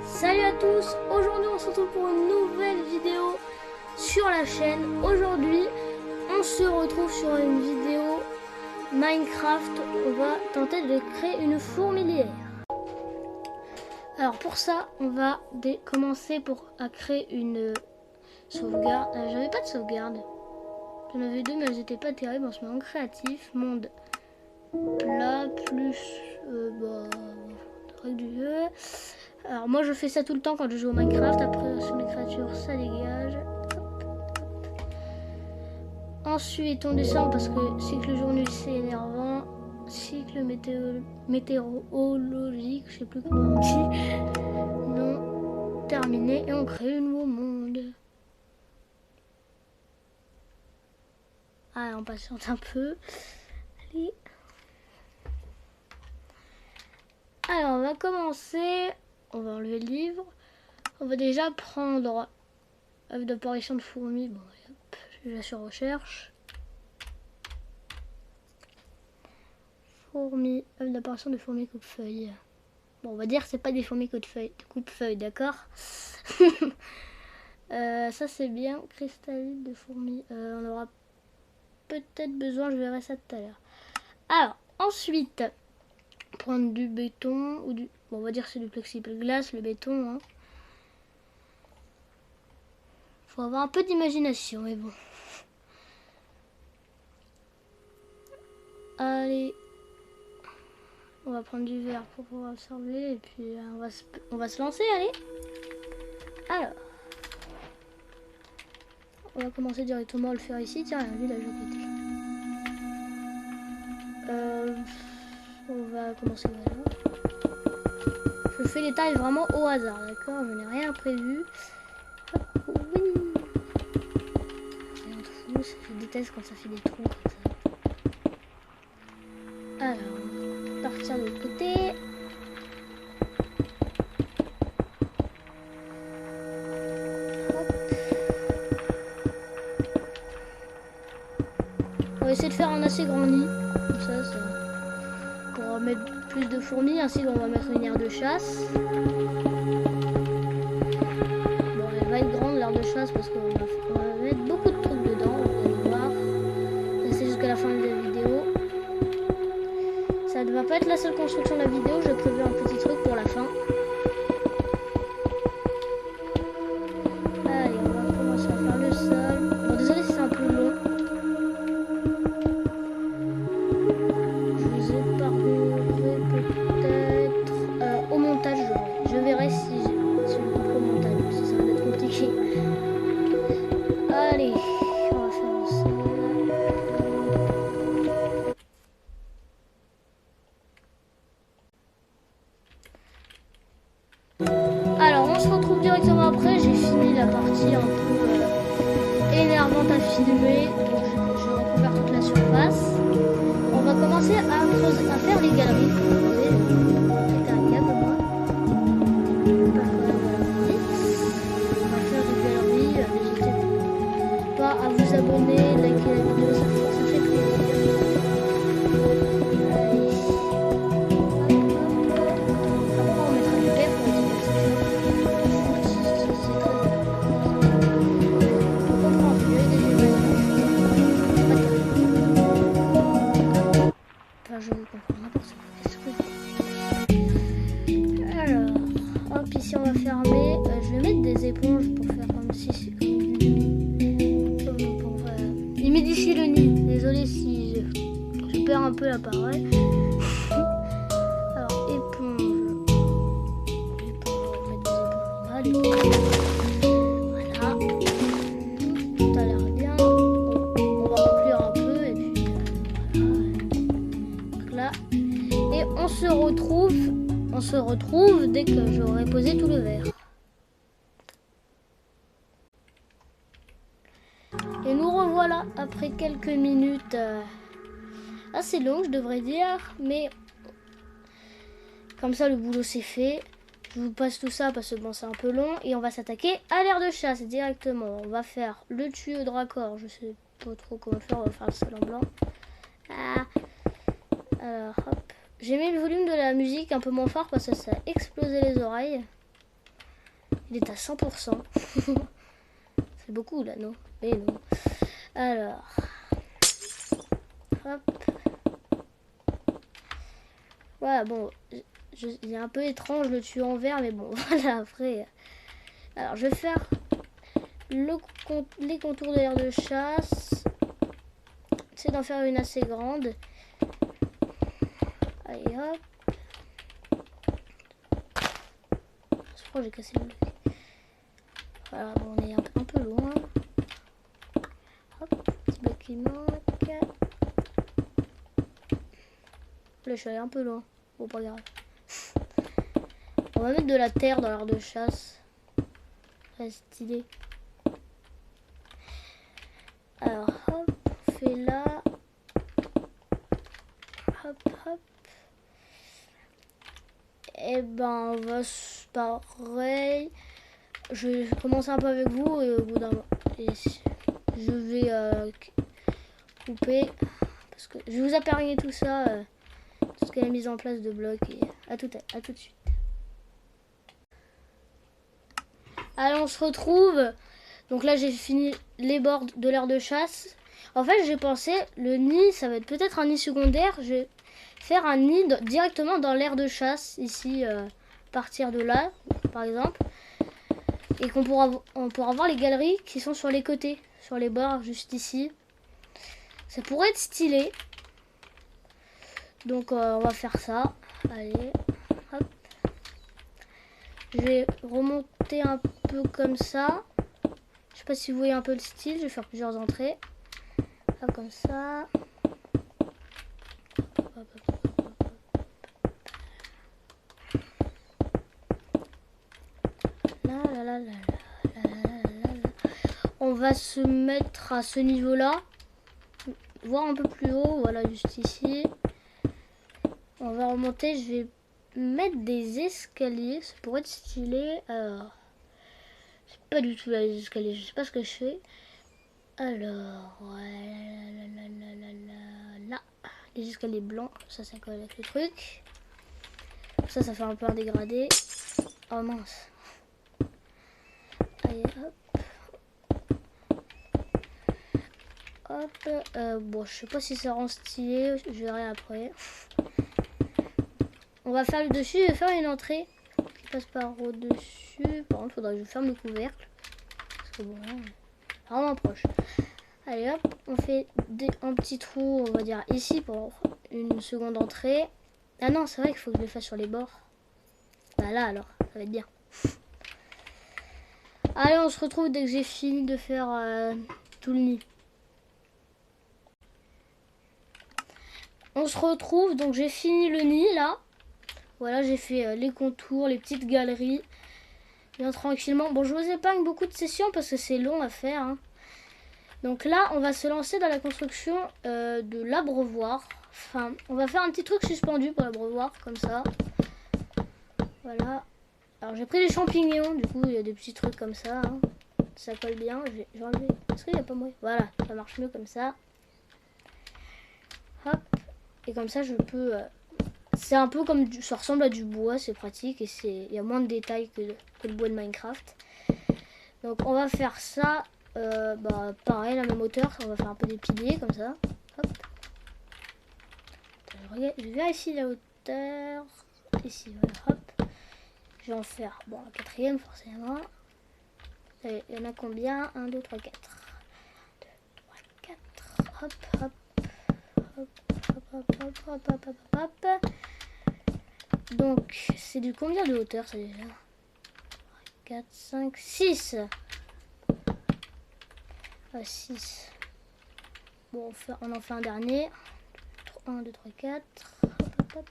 Salut à tous, aujourd'hui on se retrouve pour une nouvelle vidéo sur la chaîne. Aujourd'hui on se retrouve sur une vidéo Minecraft. On va tenter de créer une fourmilière. Alors pour ça on va commencer à créer une sauvegarde. J'avais pas de sauvegarde. J'en avais deux mais elles étaient pas terribles. On se met en créatif, monde plat plus règle du jeu. Alors moi je fais ça tout le temps quand je joue au Minecraft. Après sur les créatures ça dégage. Ensuite on descend parce que cycle journée c'est énervant. Cycle météorologique, je sais plus comment on dit. Non, terminé et on crée un nouveau monde. Ah on patiente un peu. Allez. Alors on va commencer. On va enlever le livre. On va déjà prendre œuf d'apparition de fourmis. Bon, hop, je vais sur recherche. Fourmis, œuf d'apparition de fourmis coupe-feuille. Bon, on va dire que c'est pas des fourmis coupe-feuille, d'accord. Ça c'est bien. Cristalline de fourmis. On aura peut-être besoin, je verrai ça tout à l'heure. Alors, ensuite, prendre du béton ou du... Bon, on va dire que c'est du plexiglas, le béton. Hein. Faut avoir un peu d'imagination, mais bon. Allez. On va prendre du verre pour pouvoir observer et puis on va se lancer, allez. Alors. On va commencer directement à le faire ici. Tiens, un village à côté. On va commencer voilà. Je fais les tailles vraiment au hasard, d'accord. Je n'ai rien prévu. Hop, oui. Je déteste quand ça fait des trous comme ça. Alors, on va partir de l'autre côté. Hop. On va essayer de faire un assez grand nid. Comme ça, pour mettre plus de fourmis. Ainsi, on va mettre une aire de chasse. Bon, elle va être grande l'aire de chasse parce qu'on va mettre beaucoup de trucs dedans. Vous allez voir. C'est jusqu'à la fin de la vidéo. Ça ne va pas être la seule construction de la vidéo. J'ai prévu un petit truc pour la fin. Allez, on va commencer à faire le sol. Bon, désolé si c'est un peu long. Je vous épargnerai peut-être au montage. Je verrai si je le coupe au montage. Si ça va être compliqué. Allez, on va faire ça. Alors on se retrouve directement après, j'ai fini la partie un peu énervante à filmer, donc je recouvre toute la surface. On va commencer à faire les galeries. Vous voyez, c'est un câble moi. On va faire des galeries, n'hésitez pas à vous abonner, liker la vidéo, ça fait plaisir. Je vous comprends n'importe quoi. Alors, hop, ici on va fermer. Je vais mettre des éponges pour faire comme si c'est humidifier le nid. Désolé si je perds un peu la parole. Alors, éponge. On va mettre des éponges normales. Voilà. Tout a l'air bien. On va remplir un peu et puis voilà. Et on se retrouve dès que j'aurai posé tout le verre. Et nous revoilà après quelques minutes assez longues, je devrais dire, mais comme ça le boulot c'est fait. Je vous passe tout ça parce que bon c'est un peu long et on va s'attaquer à l'aire de chasse directement. On va faire le tuyau de raccord, je sais pas trop comment le faire, on va faire le sol en blanc. Alors, hop. J'ai mis le volume de la musique un peu moins fort parce que ça a explosé les oreilles. Il est à 100%. C'est beaucoup là, non? Mais non. Alors. Hop. Voilà, bon. C'est un peu étrange le tuyau en verre, mais bon, voilà, après. Alors, je vais faire les contours de l'aire de chasse. C'est d'en faire une assez grande. Allez, hop. Je crois que j'ai cassé le bloc. Voilà, bon, on est un peu loin. Hop, petit bloc qui manque. Là, je suis allé un peu loin. Bon, pas grave. On va mettre de la terre dans l'aire de chasse. Très stylé. Alors, hop, on fait là. Hop, hop. Et ben, on va pareil. Je vais commencer un peu avec vous et au bout d'un moment, je vais couper. Parce que je vais vous épargner tout ça. Tout ce qu'est la mise en place de blocs. Et à tout de suite. Allez, on se retrouve. Donc là, j'ai fini les bords de l'aire de chasse. En fait, j'ai pensé, le nid, ça va être peut-être un nid secondaire. Je vais faire un nid directement dans l'aire de chasse, ici, partir de là, par exemple. Et on pourra voir les galeries qui sont sur les côtés, sur les bords, juste ici. Ça pourrait être stylé. Donc, on va faire ça. Allez, hop. Je vais remonter un peu comme ça. Je sais pas si vous voyez un peu le style. Je vais faire plusieurs entrées. Hop, comme ça. Hop, hop, hop, là, là, là, là, là, là, là. On va se mettre à ce niveau-là. Voir un peu plus haut. Voilà, juste ici. On va remonter. Je vais mettre des escaliers. Ça pourrait être stylé. Alors, c'est pas du tout là, les escaliers. Je sais pas ce que je fais. Alors, là, les escaliers blancs, ça colle avec le truc. Ça fait un peu un dégradé. Oh mince. Allez, hop. Hop. Bon, je sais pas si ça rend stylé, je verrai après. On va faire le dessus, je vais faire une entrée qui passe par au-dessus. Par contre, il faudra que je ferme le couvercle. Parce que bon, là, vraiment proche. Allez hop, on fait un petit trou, on va dire ici pour une seconde entrée. Ah non, c'est vrai qu'il faut que je le fasse sur les bords. Bah là alors, ça va être bien. Allez, on se retrouve dès que j'ai fini de faire tout le nid. On se retrouve, donc j'ai fini le nid là. Voilà, j'ai fait les contours, les petites galeries. Bien tranquillement. Bon, je vous épargne beaucoup de sessions parce que c'est long à faire. Hein. Donc là, on va se lancer dans la construction de l'abreuvoir. Enfin, on va faire un petit truc suspendu pour l'abreuvoir, comme ça. Voilà. Alors, j'ai pris des champignons, du coup, il y a des petits trucs comme ça. Hein. Ça colle bien. J'ai enlevé. Est-ce qu'il n'y a pas moyen? Voilà, ça marche mieux comme ça. Hop. Et comme ça, je peux... c'est un peu comme... Ça ressemble à du bois, c'est pratique. Et il y a moins de détails que le bois de Minecraft. Donc, on va faire ça... bah pareil, la même hauteur, on va faire un peu des piliers comme ça. Hop. Je vérifie la hauteur. Ici, voilà, hop. Je vais en faire, bon, la quatrième forcément. Il y en a combien? 1, 2, 3, 4. 2, 3, 4. Hop, hop. Hop, hop, hop, hop, hop, hop, hop, hop. Donc, c'est du combien de hauteur ça déjà? 4, 5, 6. 6. Bon, on en fait un dernier. 1, 2, 3, 4. Hop, hop, hop.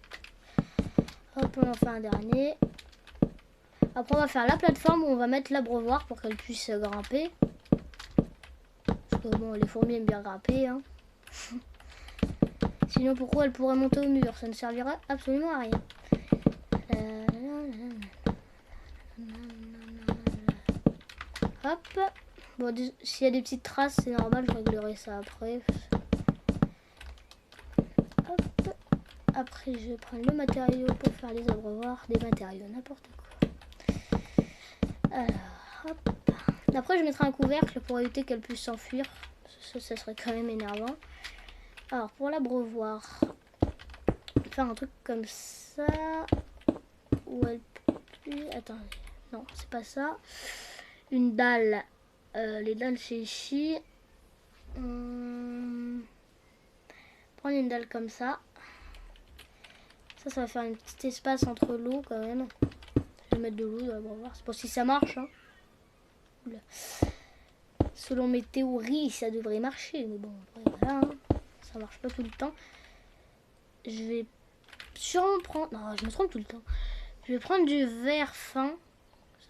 Hop, on en fait un dernier. Après, on va faire la plateforme où on va mettre l'abreuvoir pour qu'elle puisse grimper. Parce que bon, les fourmis aiment bien grimper. Hein. Sinon, pourquoi elle pourrait monter au mur? Ça ne servira absolument à rien. Hop. Bon, s'il y a des petites traces, c'est normal, je réglerai ça après. Hop. Après, je vais prendre le matériau pour faire les abreuvoirs. Des matériaux, n'importe quoi. Alors, hop. Après, je mettrai un couvercle pour éviter qu'elle puisse s'enfuir. Ça serait quand même énervant. Alors, pour l'abreuvoir, faire un truc comme ça. Où elle peut plus... Attendez. Non, c'est pas ça. Une dalle. Les dalles, c'est ici. Prendre une dalle comme ça. Ça va faire un petit espace entre l'eau quand même. Je vais mettre de l'eau dans l'abreuvoir. C'est pour si ça marche. Hein. Oula. Selon mes théories, ça devrait marcher. Mais bon, après, voilà. Hein. Ça marche pas tout le temps. Je vais sûrement prendre... Non, je me trompe tout le temps. Je vais prendre du verre fin.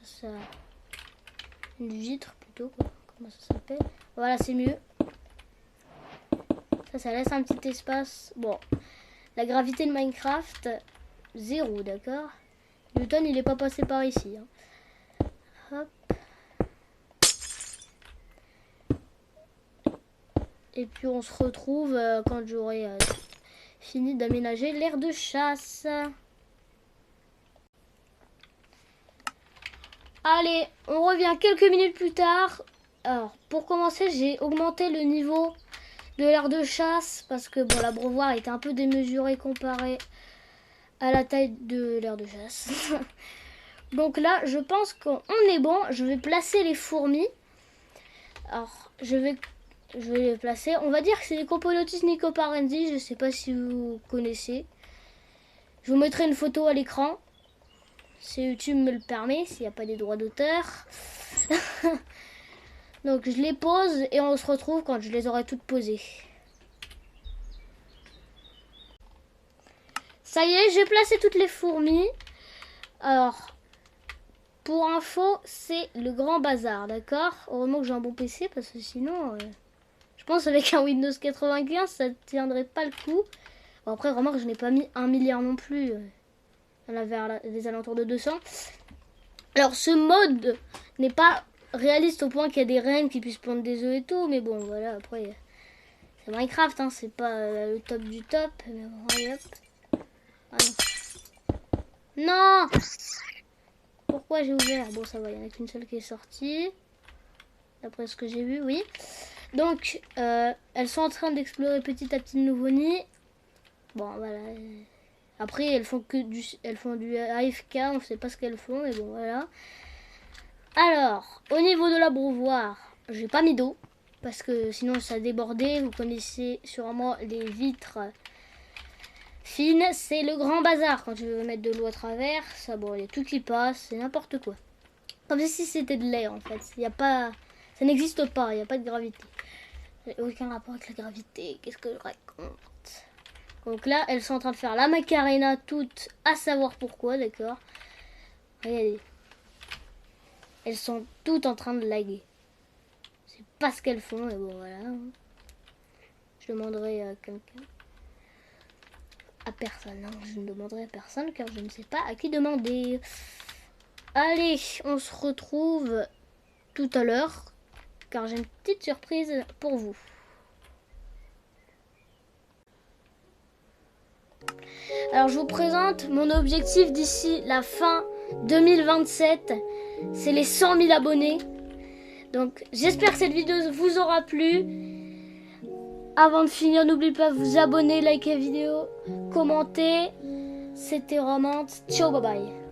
Ça... Une vitre plutôt. Quoi. Comment ça s'appelle? Voilà, c'est mieux. Ça laisse un petit espace. Bon. La gravité de Minecraft, 0, d'accord. Newton, il n'est pas passé par ici. Hein. Hop. Et puis on se retrouve quand j'aurai fini d'aménager l'aire de chasse. Allez, on revient quelques minutes plus tard. Alors, pour commencer, j'ai augmenté le niveau de l'aire de chasse parce que bon, l'abreuvoir était un peu démesuré comparé à la taille de l'aire de chasse. Donc là, je pense qu'on est bon. Je vais placer les fourmis. Alors, je vais les placer. On va dire que c'est les Coponotis nicoparensis. Je ne sais pas si vous connaissez. Je vous mettrai une photo à l'écran. Si YouTube me le permet, s'il n'y a pas des droits d'auteur. Donc je les pose et on se retrouve quand je les aurai toutes posées. Ça y est, j'ai placé toutes les fourmis. Alors, pour info, c'est le grand bazar, d'accord? Heureusement que j'ai un bon PC parce que sinon, je pense avec un Windows 95, ça ne tiendrait pas le coup. Bon, après, remarque, je n'ai pas mis 1 milliard non plus. On a vers des alentours de 200. Alors, ce mode n'est pas réaliste au point qu'il y a des reines qui puissent pondre des œufs et tout. Mais bon, voilà, après, c'est Minecraft, hein, c'est pas le top du top. Mais bon, allez, hop. Ah non. Non! Pourquoi j'ai ouvert? Bon, ça va, il n'y en a qu'une seule qui est sortie. D'après ce que j'ai vu, oui. Donc, elles sont en train d'explorer petit à petit le nouveau nid. Bon, voilà. Après, elles font du AFK, on ne sait pas ce qu'elles font, mais bon, voilà. Alors, au niveau de l'abreuvoir, j'ai pas mis d'eau, parce que sinon ça débordait. Vous connaissez sûrement les vitres fines, c'est le grand bazar quand tu veux mettre de l'eau à travers. Ça, bon, il y a tout qui passe, c'est n'importe quoi. Comme si c'était de l'air en fait. Il y a pas, ça n'existe pas, il n'y a pas de gravité. Aucun rapport avec la gravité, qu'est-ce que je raconte? Donc là, elles sont en train de faire la Macarena, toutes à savoir pourquoi, d'accord. Regardez. Elles sont toutes en train de laguer. C'est pas ce qu'elles font, mais bon, voilà. Je demanderai à quelqu'un. À personne, non, je ne demanderai à personne car je ne sais pas à qui demander. Allez, on se retrouve tout à l'heure car j'ai une petite surprise pour vous. Alors je vous présente mon objectif d'ici la fin 2027, c'est les 100 000 abonnés. Donc j'espère que cette vidéo vous aura plu. Avant de finir, n'oubliez pas de vous abonner, liker la vidéo, commenter. C'était Romance. Ciao, bye bye.